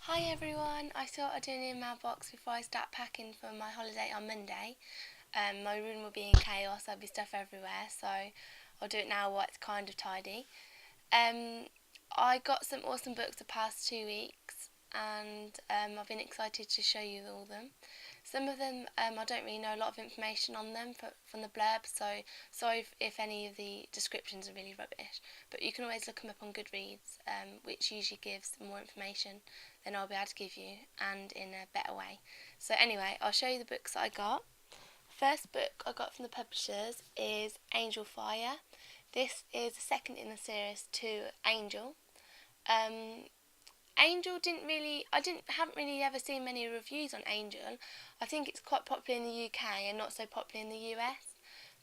Hi everyone, I thought I'd do a new mailbox before I start packing for my holiday on Monday. My room will be in chaos, there'll be stuff everywhere, so I'll do it now while it's kind of tidy. Um, I got some awesome books the past 2 weeks and I've been excited to show you all of them. Some of them I don't really know a lot of information on them from the blurb, so sorry if any of the descriptions are really rubbish, but you can always look them up on Goodreads, which usually gives more information than I'll be able to give you and in a better way. So anyway, I'll show you the books that I got. First book I got from the publishers is Angel Fire. This is the second in the series to Angel. Um, Angel haven't really ever seen many reviews on Angel. I think it's quite popular in the UK and not so popular in the US.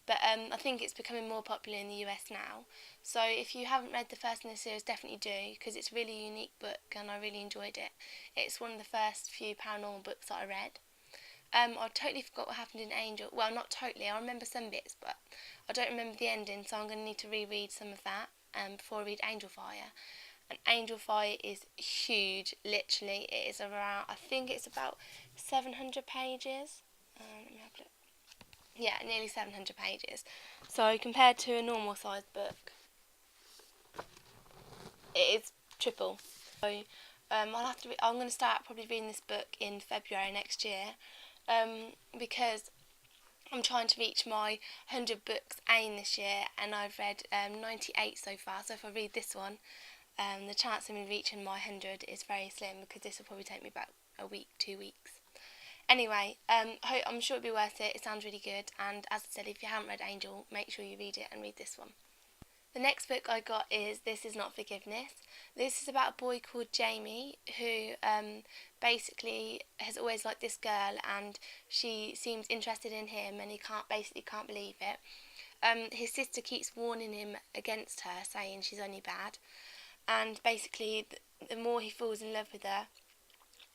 But I think it's becoming more popular in the US now. So if you haven't read the first in the series, definitely do, because it's a really unique book and I really enjoyed it. It's one of the first few paranormal books that I read. I totally forgot what happened in Angel. Well, not totally. I remember some bits, but I don't remember the ending, so I'm going to need to reread some of that before I read Angel Fire. And Angel Fire is huge, literally. It is around, I think it's about 700 pages. Let me have a look. Yeah, nearly 700 pages. So compared to a normal sized book, it is triple. So I'm going to start probably reading this book in February next year, because I'm trying to reach my 100 books aim this year, and I've read 98 so far. So if I read this one, the chance of me reaching my 100 is very slim, because this will probably take me about a week, 2 weeks. Anyway, I'm sure it'll be worth it. It sounds really good, and as I said, if you haven't read Angel, make sure you read it and read this one. The next book I got is This Is Not Forgiveness. This is about a boy called Jamie who basically has always liked this girl, and she seems interested in him, and he can't believe it. His sister keeps warning him against her, saying she's only bad, and basically the more he falls in love with her,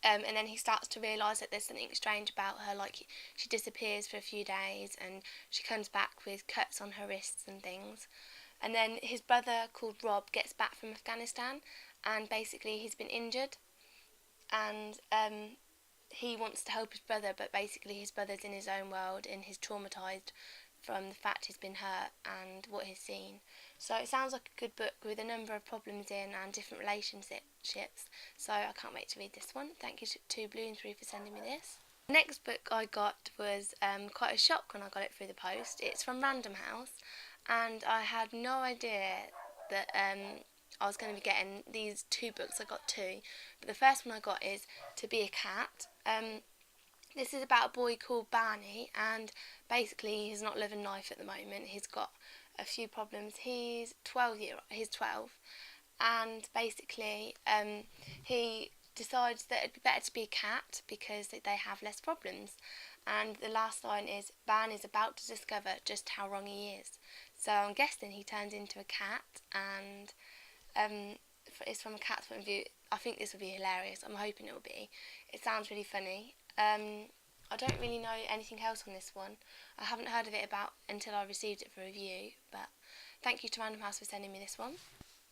and then he starts to realise that there's something strange about her, like she disappears for a few days and she comes back with cuts on her wrists and things. And then his brother, called Rob, gets back from Afghanistan, and basically he's been injured, and he wants to help his brother, but basically his brother's in his own world and he's traumatised from the fact he's been hurt and what he's seen. So it sounds like a good book with a number of problems in and different relationships. So I can't wait to read this one. Thank you to Bloomsbury for sending me this. The next book I got was quite a shock when I got it through the post. It's from Random House, and I had no idea that I was going to be getting these two books. I got two, but the first one I got is To Be a Cat. This is about a boy called Barney, and basically he's not living life at the moment. He's got a few problems. He's 12, and basically he decides that it'd be better to be a cat because they have less problems. And the last line is, Barney's about to discover just how wrong he is. So I'm guessing he turns into a cat, and it's from a cat's point of view. I think this will be hilarious. I'm hoping it will be. It sounds really funny. I don't really know anything else on this one. I haven't heard of it until I received it for review, but thank you to Random House for sending me this one.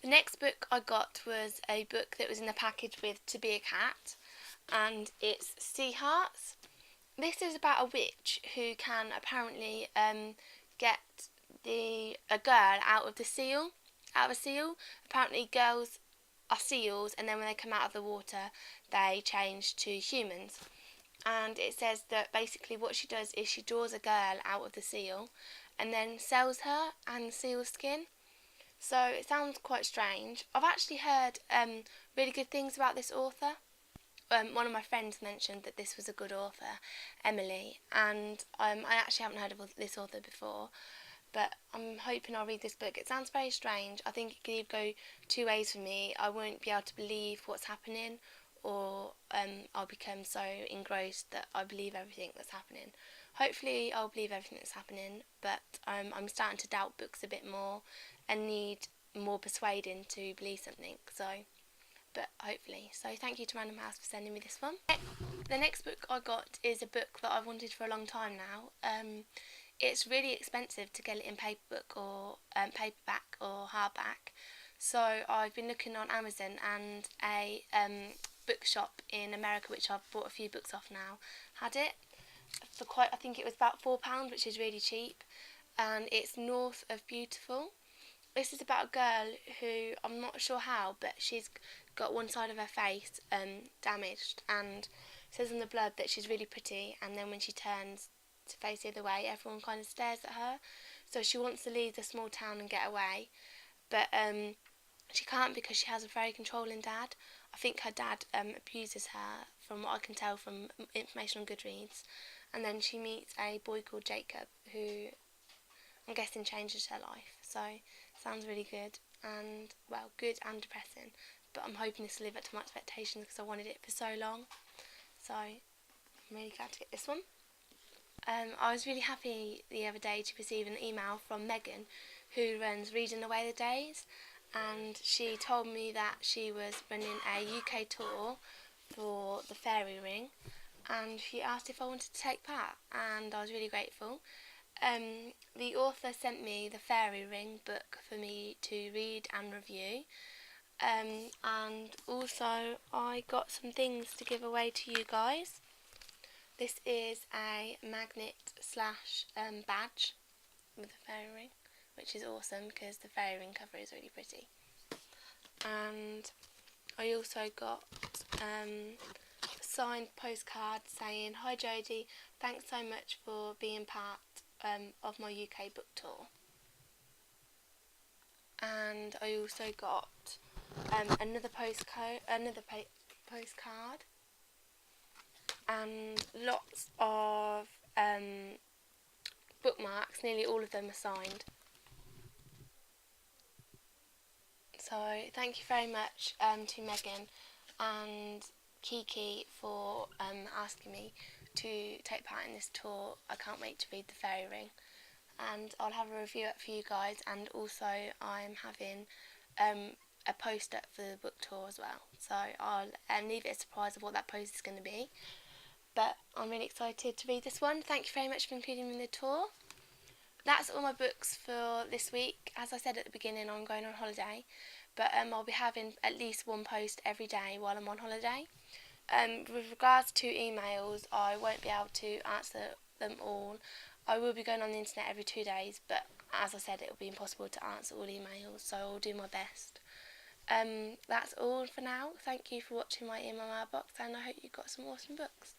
The next book I got was a book that was in the package with To Be a Cat, and it's Sea Hearts. This is about a witch who can apparently get a girl out of a seal. Apparently girls are seals, and then when they come out of the water they change to humans. And it says that basically what she does is she draws a girl out of the seal and then sells her and seal skin. So it sounds quite strange. I've actually heard really good things about this author. One of my friends mentioned that this was a good author, Emily, and I actually haven't heard of this author before, but I'm hoping I'll read this book. It sounds very strange. I think it could either go two ways for me. I won't be able to believe what's happening, or I'll become so engrossed that I believe everything that's happening. Hopefully I'll believe everything that's happening, but I'm starting to doubt books a bit more and need more persuading to believe something, but hopefully. So thank you to Random House for sending me this one. The next book I got is a book that I've wanted for a long time now. It's really expensive to get it in paperback or hardback. So I've been looking on Amazon, and a bookshop in America, which I've bought a few books off now, had it for quite, I think it was about £4, which is really cheap, and it's North of Beautiful. This is about a girl who, I'm not sure how, but she's got one side of her face damaged, and it says in the blurb that she's really pretty, and then when she turns to face the other way, everyone kind of stares at her. So she wants to leave the small town and get away, but she can't because she has a very controlling dad. I think her dad abuses her, from what I can tell from information on Goodreads. And then she meets a boy called Jacob, who I'm guessing changes her life. So sounds really good, and well, good and depressing. But I'm hoping this will live up to my expectations because I wanted it for so long. So I'm really glad to get this one. I was really happy the other day to receive an email from Megan, who runs Reading Away the Days, and she told me that she was running a UK tour for the Fairy Ring, and she asked if I wanted to take part, and I was really grateful. The author sent me the Fairy Ring book for me to read and review, and also I got some things to give away to you guys. This is a magnet slash badge with a fairy ring, which is awesome because the fairy ring cover is really pretty. And I also got a signed postcard saying, "Hi Jodie, thanks so much for being part of my UK book tour." And I also got another postcard and lots of bookmarks. Nearly all of them are signed. So thank you very much to Megan and Kiki for asking me to take part in this tour. I can't wait to read the Fairy Ring, and I'll have a review up for you guys, and also I'm having a post up for the book tour as well, so I'll leave it a surprise of what that post is going to be. But I'm really excited to read this one. Thank you very much for including me in the tour. That's all my books for this week. As I said at the beginning, I'm going on holiday, but I'll be having at least one post every day while I'm on holiday. With regards to emails, I won't be able to answer them all. I will be going on the internet every 2 days, but as I said, it will be impossible to answer all emails, so I'll do my best. That's all for now. Thank you for watching my In My Mailbox, and I hope you got some awesome books.